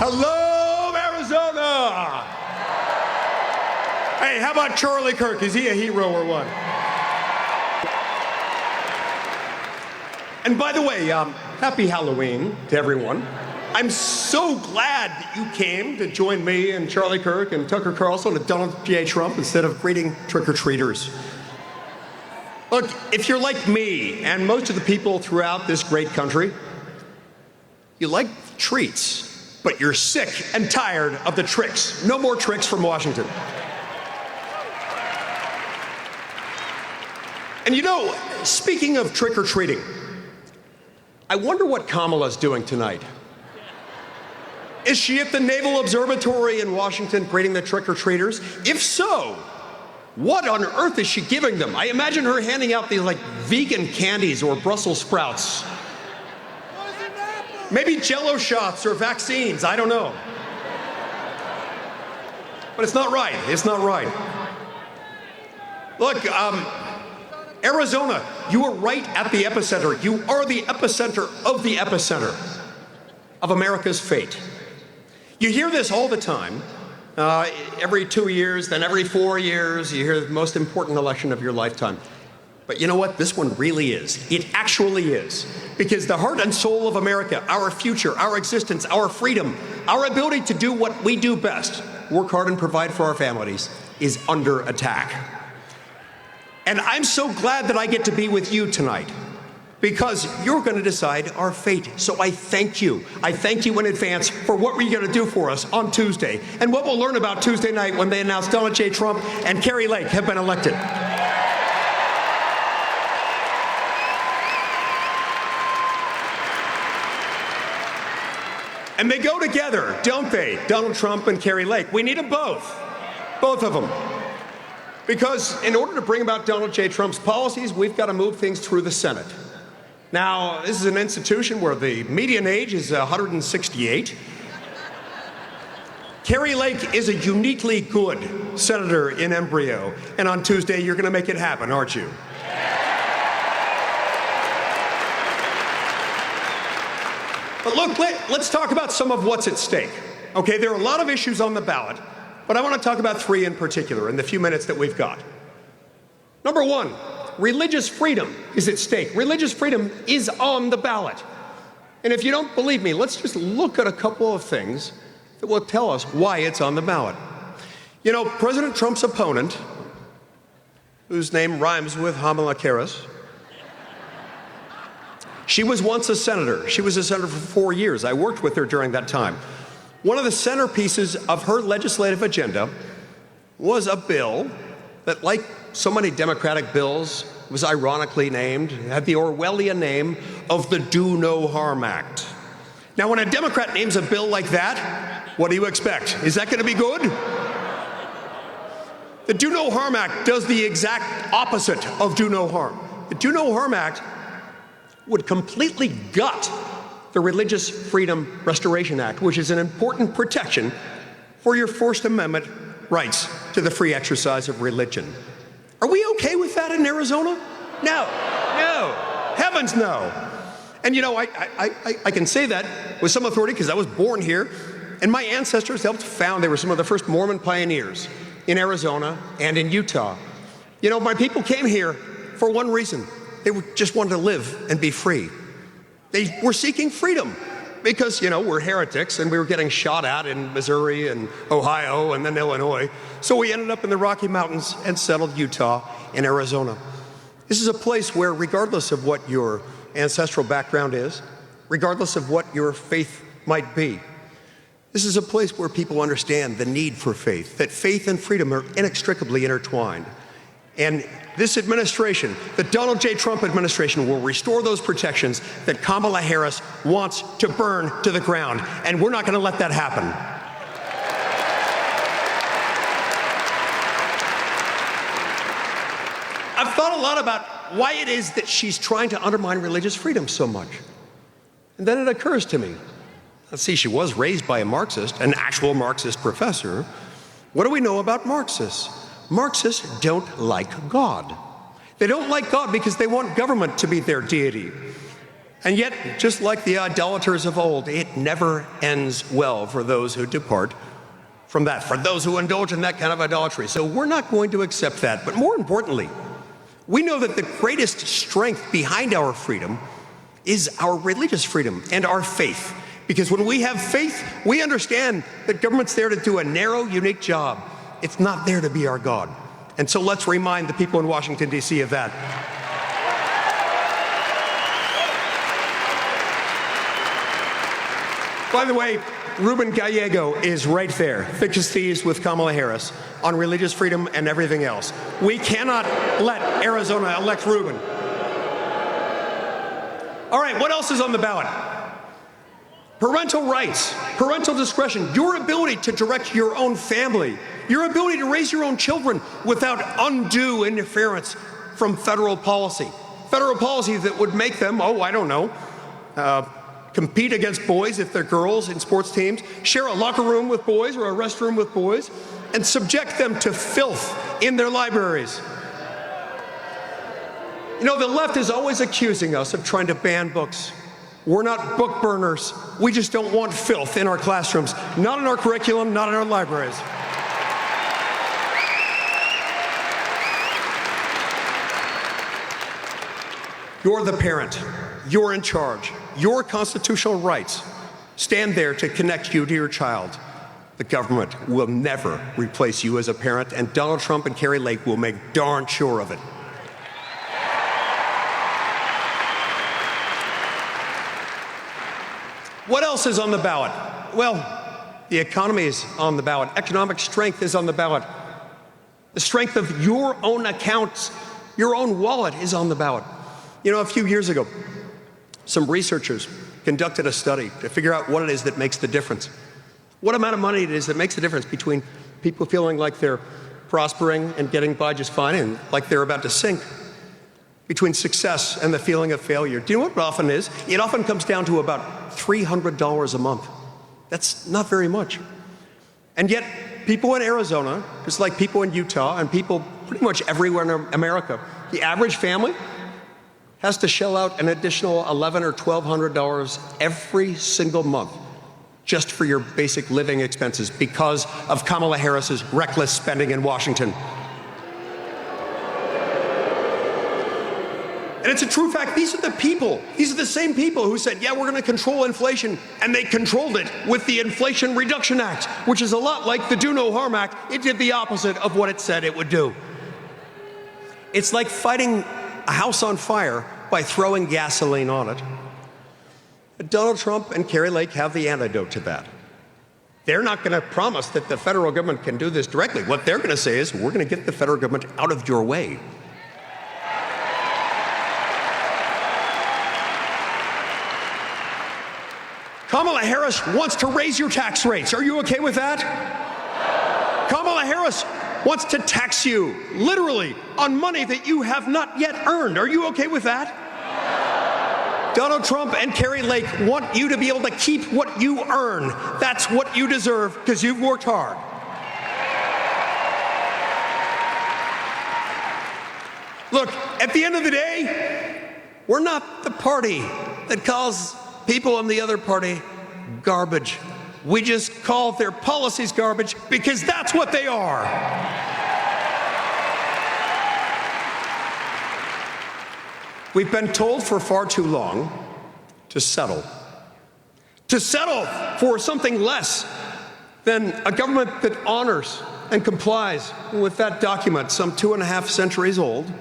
Hello, Arizona! Hey, how about Charlie Kirk? Is he a hero or what? And by the way, happy Halloween to everyone. I'm so glad that you came to join me and Charlie Kirk and Tucker Carlson and Donald J. Trump instead of greeting trick-or-treaters. Look, if you're like me and most of the people throughout this great country, you like treats, but you're sick and tired of the tricks. No more tricks from Washington. And you know, speaking of trick-or-treating, I wonder what Kamala's doing tonight. Is she at the Naval Observatory in Washington greeting the trick-or-treaters? If so, what on earth is she giving them? I imagine her handing out these like vegan candies or Brussels sprouts. Maybe Jell-O shots or vaccines, I don't know. But it's not right, it's not right. Look, Arizona, you are right at the epicenter. You are the epicenter of America's fate. You hear this all the time. Every 2 years, then every 4 years, you hear the most important election of your lifetime. But you know what? This one really is. It actually is. Because the heart and soul of America, our future, our existence, our freedom, our ability to do what we do best, work hard and provide for our families, is under attack. And I'm so glad that I get to be with you tonight, because you're going to decide our fate. So I thank you. I thank you in advance for what you're going to do for us on Tuesday, and what we'll learn about Tuesday night when they announce Donald J. Trump and Kari Lake have been elected. And they go together, don't they? Donald Trump and Kari Lake. We need them both of them. Because in order to bring about Donald J. Trump's policies, we've got to move things through the Senate. Now, this is an institution where the median age is 168. Kari Lake is a uniquely good senator in embryo, and on Tuesday, you're going to make it happen, aren't you? But look, let's talk about some of what's at stake. Okay, there are a lot of issues on the ballot, but I want to talk about three in particular in the few minutes that we've got. Number one, religious freedom is at stake. Religious freedom is on the ballot. And if you don't believe me, let's just look at a couple of things that will tell us why it's on the ballot. You know, President Trump's opponent, whose name rhymes with Kamala Harris, she was once a senator. She was a senator for 4 years. I worked with her during that time. One of the centerpieces of her legislative agenda was a bill that, like so many Democratic bills, was ironically named, had the Orwellian name of the Do No Harm Act. Now, when a Democrat names a bill like that, what do you expect? Is that going to be good? The Do No Harm Act does the exact opposite of do no harm. The Do No Harm Act would completely gut the Religious Freedom Restoration Act, which is an important protection for your First Amendment rights to the free exercise of religion. Are we okay with that in Arizona? No, heavens no. And you know, I can say that with some authority because I was born here, and my ancestors helped found, they were some of the first Mormon pioneers in Arizona and in Utah. You know, my people came here for one reason. They just wanted to live and be free. They were seeking freedom because, you know, we're heretics and we were getting shot at in Missouri and Ohio and then Illinois. So we ended up in the Rocky Mountains and settled Utah and Arizona. This is a place where, regardless of what your ancestral background is, regardless of what your faith might be, this is a place where people understand the need for faith, that faith and freedom are inextricably intertwined. And this administration, the Donald J. Trump administration, will restore those protections that Kamala Harris wants to burn to the ground. And we're not going to let that happen. I've thought a lot about why it is that she's trying to undermine religious freedom so much. And then it occurs to me, let's see, she was raised by a Marxist, an actual Marxist professor. What do we know about Marxists? Marxists don't like God. They don't like God because they want government to be their deity. And yet, just like the idolaters of old, it never ends well for those who depart from that, for those who indulge in that kind of idolatry. So we're not going to accept that. But more importantly, we know that the greatest strength behind our freedom is our religious freedom and our faith. Because when we have faith, we understand that government's there to do a narrow, unique job. It's not there to be our God. And so let's remind the people in Washington, D.C. of that. By the way, Ruben Gallego is right there, thick as thieves with Kamala Harris on religious freedom and everything else. We cannot let Arizona elect Ruben. All right, what else is on the ballot? Parental rights, parental discretion, your ability to direct your own family, your ability to raise your own children without undue interference from federal policy that would make them, compete against boys if they're girls in sports teams, share a locker room with boys or a restroom with boys, and subject them to filth in their libraries. You know, the left is always accusing us of trying to ban books. We're not book burners. We just don't want filth in our classrooms, not in our curriculum, not in our libraries. You're the parent. You're in charge. Your constitutional rights stand there to connect you to your child. The government will never replace you as a parent, and Donald Trump and Kari Lake will make darn sure of it. What else is on the ballot? Well, the economy is on the ballot. Economic strength is on the ballot. The strength of your own accounts, your own wallet is on the ballot. You know, a few years ago, some researchers conducted a study to figure out what it is that makes the difference. What amount of money it is that makes the difference between people feeling like they're prospering and getting by just fine and like they're about to sink, between success and the feeling of failure. Do you know what it often is? It often comes down to about $300 a month. That's not very much. And yet, people in Arizona, just like people in Utah and people pretty much everywhere in America, the average family has to shell out an additional $1,100 or $1,200 every single month just for your basic living expenses because of Kamala Harris's reckless spending in Washington. And it's a true fact. These are the same people who said, yeah, we're going to control inflation, and they controlled it with the Inflation Reduction Act, which is a lot like the Do No Harm Act. It did the opposite of what it said it would do. It's like fighting a house on fire by throwing gasoline on it. Donald Trump and Kari Lake have the antidote to that. They're not going to promise that the federal government can do this directly. What they're going to say is, we're going to get the federal government out of your way. Kamala Harris wants to raise your tax rates. Are you okay with that? Kamala Harris wants to tax you, literally, on money that you have not yet earned. Are you okay with that? Donald Trump and Kari Lake want you to be able to keep what you earn. That's what you deserve because you've worked hard. Look, at the end of the day, we're not the party that calls people in the other party garbage. We just call their policies garbage because that's what they are. We've been told for far too long to settle for something less than a government that honors and complies with that document, some 2.5 centuries old,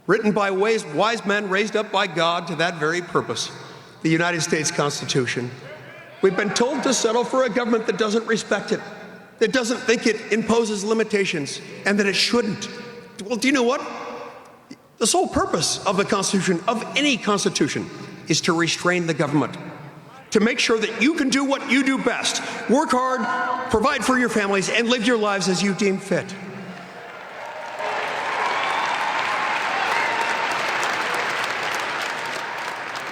written by wise men raised up by God to that very purpose, the United States Constitution. We've been told to settle for a government that doesn't respect it, that doesn't think it imposes limitations, and that it shouldn't. Well, do you know what? The sole purpose of the Constitution, of any Constitution, is to restrain the government, to make sure that you can do what you do best, work hard, provide for your families, and live your lives as you deem fit.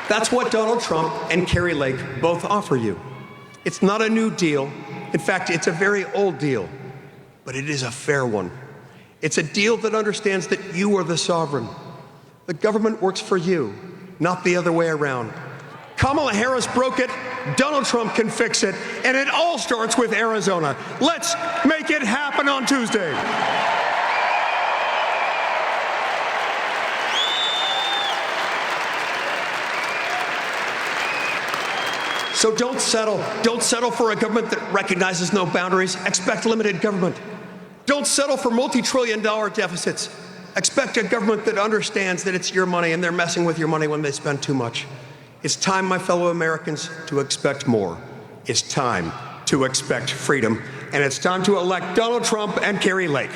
That's what Donald Trump and Kari Lake both offer you. It's not a new deal. In fact, it's a very old deal, but it is a fair one. It's a deal that understands that you are the sovereign. The government works for you, not the other way around. Kamala Harris broke it. Donald Trump can fix it. And it all starts with Arizona. Let's make it happen on Tuesday. So don't settle. Don't settle for a government that recognizes no boundaries. Expect limited government. Don't settle for multi-trillion-dollar deficits. Expect a government that understands that it's your money and they're messing with your money when they spend too much. It's time, my fellow Americans, to expect more. It's time to expect freedom. And it's time to elect Donald Trump and Kari Lake.